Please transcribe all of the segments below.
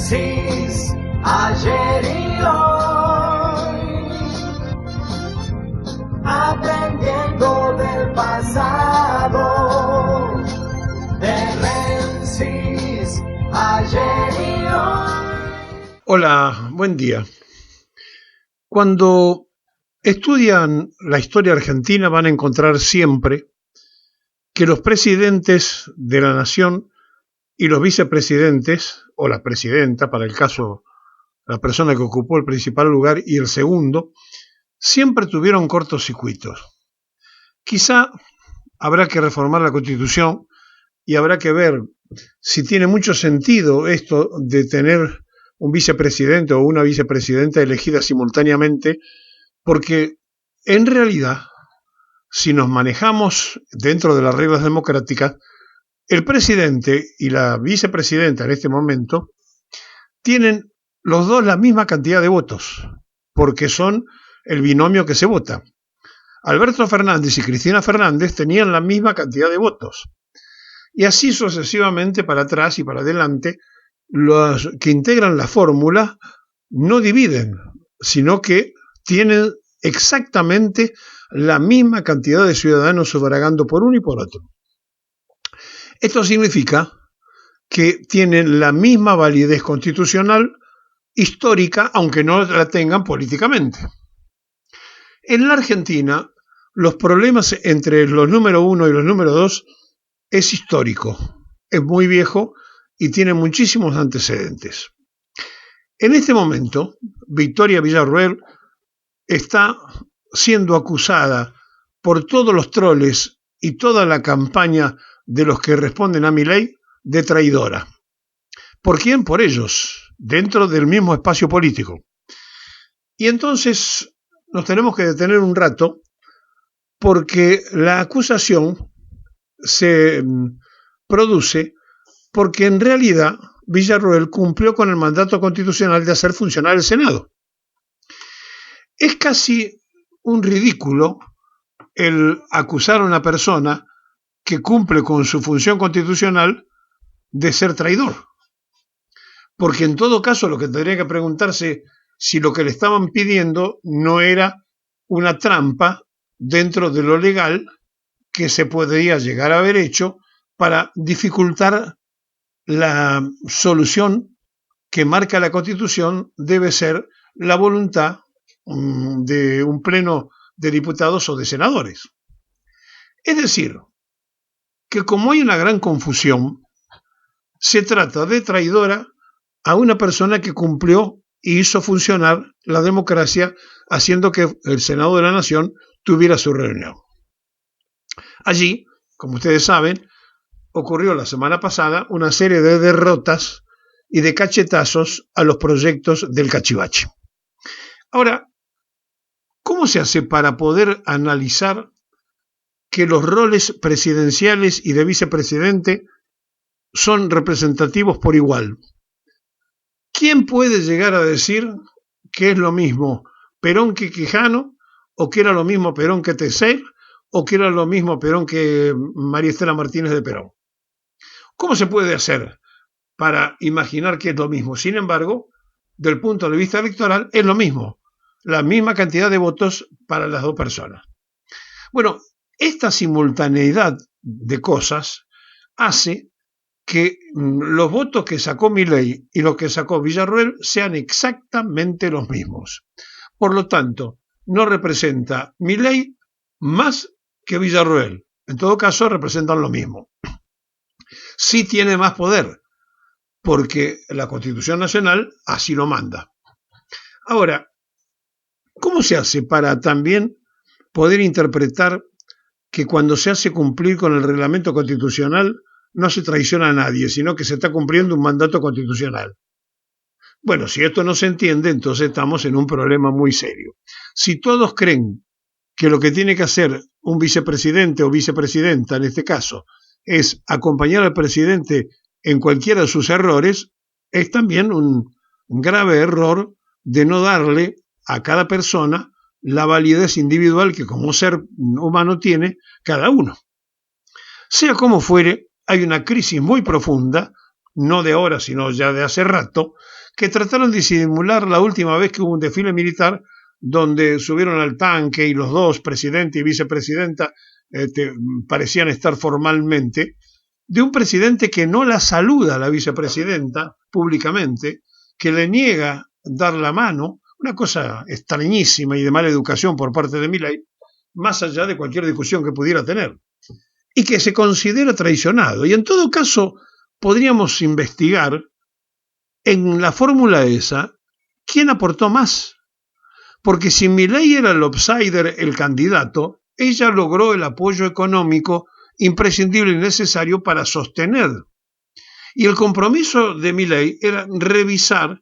Génesis, ayer y hoy, aprendiendo del pasado. Génesis, ayer y hoy. Hola, buen día. Cuando estudian la historia argentina van a encontrar siempre que los presidentes de la nación y los vicepresidentes, o la presidenta, para el caso, la persona que ocupó el principal lugar, y el segundo, siempre tuvieron cortocircuitos. Quizá habrá que reformar la Constitución y habrá que ver si tiene mucho sentido esto de tener un vicepresidente o una vicepresidenta elegida simultáneamente, porque en realidad, si nos manejamos dentro de las reglas democráticas, el presidente y la vicepresidenta en este momento tienen los dos la misma cantidad de votos, porque son el binomio que se vota. Alberto Fernández y Cristina Fernández tenían la misma cantidad de votos. Y así sucesivamente para atrás y para adelante, los que integran la fórmula no dividen, sino que tienen exactamente la misma cantidad de ciudadanos sufragando por uno y por otro. Esto significa que tienen la misma validez constitucional histórica, aunque no la tengan políticamente. En la Argentina, los problemas entre los número 1 y los número 2 es histórico, es muy viejo y tiene muchísimos antecedentes. En este momento, Victoria Villarruel está siendo acusada por todos los troles y toda la campaña de los que responden a Milei de traidora. ¿Por quién? Por ellos, dentro del mismo espacio político. Y entonces nos tenemos que detener un rato porque la acusación se produce porque en realidad Villarruel cumplió con el mandato constitucional de hacer funcionar el Senado. Es casi un ridículo el acusar a una persona que cumple con su función constitucional de ser traidor. Porque en todo caso lo que tendría que preguntarse si lo que le estaban pidiendo no era una trampa dentro de lo legal que se podría llegar a haber hecho para dificultar la solución que marca la Constitución, debe ser la voluntad de un pleno de diputados o de senadores. Es decir, que como hay una gran confusión, se trata de traidora a una persona que cumplió y hizo funcionar la democracia, haciendo que el Senado de la Nación tuviera su reunión. Allí, como ustedes saben, ocurrió la semana pasada una serie de derrotas y de cachetazos a los proyectos del cachivache. Ahora, ¿cómo se hace para poder analizar que los roles presidenciales y de vicepresidente son representativos por igual? ¿Quién puede llegar a decir que es lo mismo Perón que Quijano, o que era lo mismo Perón que Tecer, o que era lo mismo Perón que María Estela Martínez de Perón? ¿Cómo se puede hacer para imaginar que es lo mismo? Sin embargo, del punto de vista electoral, es lo mismo, la misma cantidad de votos para las dos personas. Bueno, esta simultaneidad de cosas hace que los votos que sacó Milei y los que sacó Villarruel sean exactamente los mismos. Por lo tanto, no representa Milei más que Villarruel. En todo caso, representan lo mismo. Sí tiene más poder, porque la Constitución Nacional así lo manda. Ahora, ¿cómo se hace para también poder interpretar que cuando se hace cumplir con el reglamento constitucional no se traiciona a nadie, sino que se está cumpliendo un mandato constitucional? Bueno, si esto no se entiende, entonces estamos en un problema muy serio. Si todos creen que lo que tiene que hacer un vicepresidente o vicepresidenta, en este caso, es acompañar al presidente en cualquiera de sus errores, es también un grave error de no darle a cada persona la validez individual que como ser humano tiene cada uno. Sea como fuere, hay una crisis muy profunda no de ahora, sino ya de hace rato, que trataron de disimular la última vez que hubo un desfile militar donde subieron al tanque y los dos, presidente y vicepresidenta, parecían estar formalmente, de un presidente que no la saluda a la vicepresidenta públicamente, que le niega dar la mano, una cosa extrañísima y de mala educación por parte de Milei, más allá de cualquier discusión que pudiera tener, y que se considera traicionado. Y en todo caso, podríamos investigar en la fórmula esa quién aportó más. Porque si Milei era el outsider, el candidato, ella logró el apoyo económico imprescindible y necesario para sostener. Y el compromiso de Milei era revisar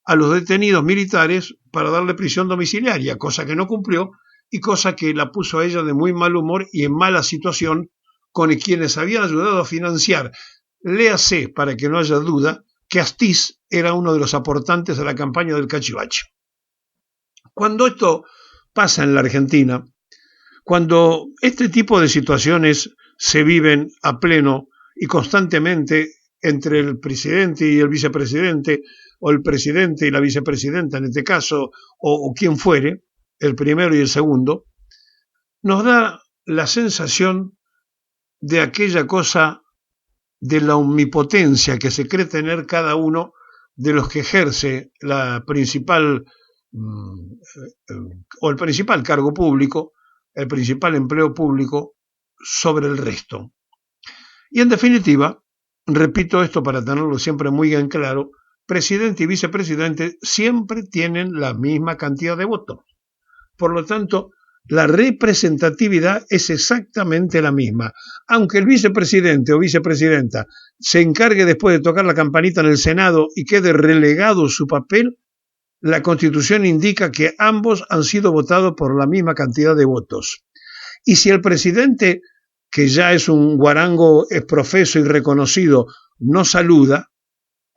a los detenidos militares para darle prisión domiciliaria, cosa que no cumplió y cosa que la puso a ella de muy mal humor y en mala situación con quienes habían ayudado a financiar. Léase, para que no haya duda, que Astiz era uno de los aportantes a la campaña del Cachivache. Cuando esto pasa en la Argentina, cuando este tipo de situaciones se viven a pleno y constantemente entre el presidente y el vicepresidente, o el presidente y la vicepresidenta en este caso, o quien fuere, el primero y el segundo, nos da la sensación de aquella cosa de la omnipotencia que se cree tener cada uno de los que ejerce la principal o el principal cargo público, el principal empleo público sobre el resto. Y en definitiva, repito esto para tenerlo siempre muy en claro, presidente y vicepresidente siempre tienen la misma cantidad de votos. Por lo tanto, la representatividad es exactamente la misma. Aunque el vicepresidente o vicepresidenta se encargue después de tocar la campanita en el Senado y quede relegado su papel, la Constitución indica que ambos han sido votados por la misma cantidad de votos. Y si el presidente, que ya es un guarango profeso y reconocido, no saluda,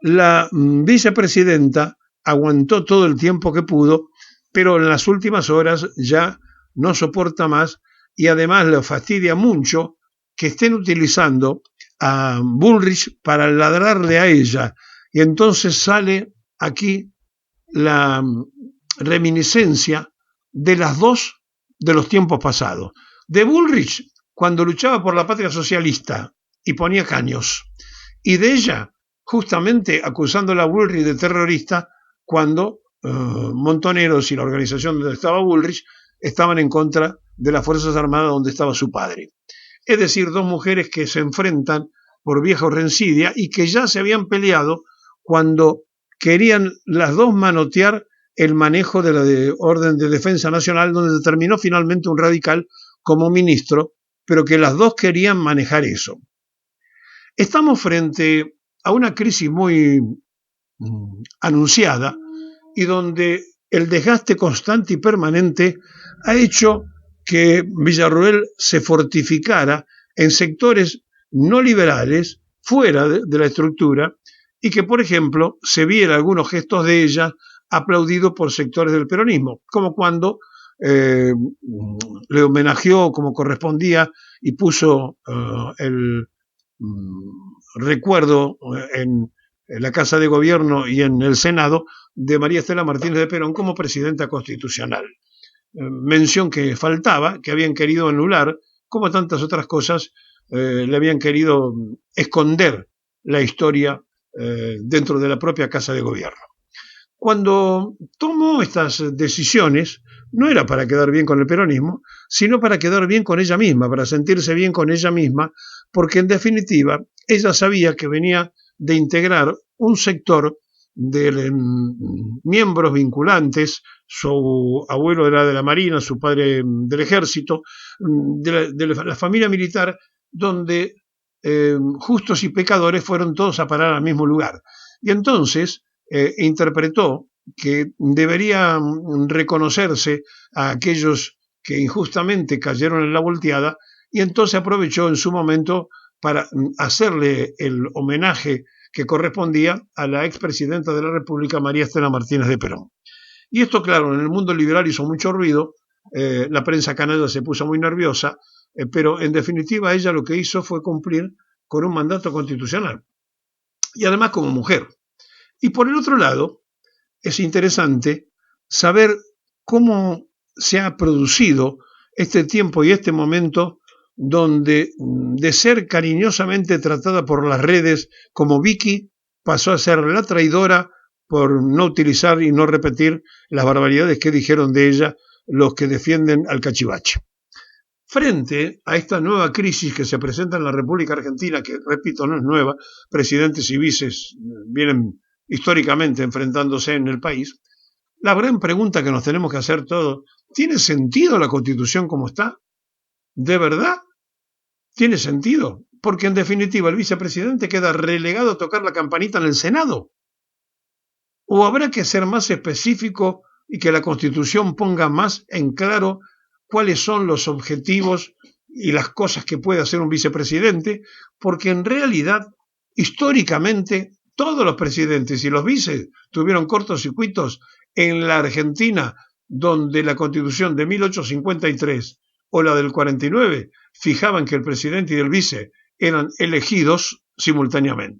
la vicepresidenta aguantó todo el tiempo que pudo, pero en las últimas horas ya no soporta más y además le fastidia mucho que estén utilizando a Bullrich para ladrarle a ella. Y entonces sale aquí la reminiscencia de las dos de los tiempos pasados. De Bullrich, cuando luchaba por la patria socialista y ponía caños, y de ella, justamente acusándola a Bullrich de terrorista, cuando Montoneros y la organización donde estaba Bullrich estaban en contra de las Fuerzas Armadas donde estaba su padre. Es decir, dos mujeres que se enfrentan por vieja rencidia y que ya se habían peleado cuando querían las dos manotear el manejo de la Orden de Defensa Nacional, donde terminó finalmente un radical como ministro, pero que las dos querían manejar eso. Estamos frente a una crisis muy anunciada y donde el desgaste constante y permanente ha hecho que Villarroel se fortificara en sectores no liberales, fuera de la estructura, y que, por ejemplo, se viera algunos gestos de ella aplaudidos por sectores del peronismo, como cuando le homenajeó como correspondía y puso el recuerdo en la Casa de Gobierno y en el Senado de María Estela Martínez de Perón como presidenta constitucional. Mención que faltaba, que habían querido anular, como tantas otras cosas, le habían querido esconder la historia dentro de la propia Casa de Gobierno. Cuando tomó estas decisiones, no era para quedar bien con el peronismo, sino para quedar bien con ella misma, para sentirse bien con ella misma, porque en definitiva ella sabía que venía de integrar un sector de miembros vinculantes, su abuelo era de la Marina, su padre del Ejército, de la familia militar, donde justos y pecadores fueron todos a parar al mismo lugar. Y entonces interpretó que debería reconocerse a aquellos que injustamente cayeron en la volteada, y entonces aprovechó en su momento para hacerle el homenaje que correspondía a la expresidenta de la República, María Estela Martínez de Perón. Y esto, claro, en el mundo liberal hizo mucho ruido, la prensa canalla se puso muy nerviosa, pero en definitiva ella lo que hizo fue cumplir con un mandato constitucional. y además como mujer. Y por el otro lado, es interesante saber cómo se ha producido este tiempo y este momento donde de ser cariñosamente tratada por las redes como Vicky, pasó a ser la traidora por no utilizar y no repetir las barbaridades que dijeron de ella los que defienden al cachivache. Frente a esta nueva crisis que se presenta en la República Argentina, que repito, no es nueva, presidentes y vices vienen históricamente enfrentándose en el país, la gran pregunta que nos tenemos que hacer todos, ¿tiene sentido la Constitución como está? ¿De verdad? ¿Tiene sentido? Porque en definitiva el vicepresidente queda relegado a tocar la campanita en el Senado. ¿O habrá que ser más específico y que la Constitución ponga más en claro cuáles son los objetivos y las cosas que puede hacer un vicepresidente? Porque en realidad, históricamente, todos los presidentes y los vices tuvieron cortocircuitos en la Argentina, donde la Constitución de 1853 o la del 49 fijaban que el presidente y el vice eran elegidos simultáneamente.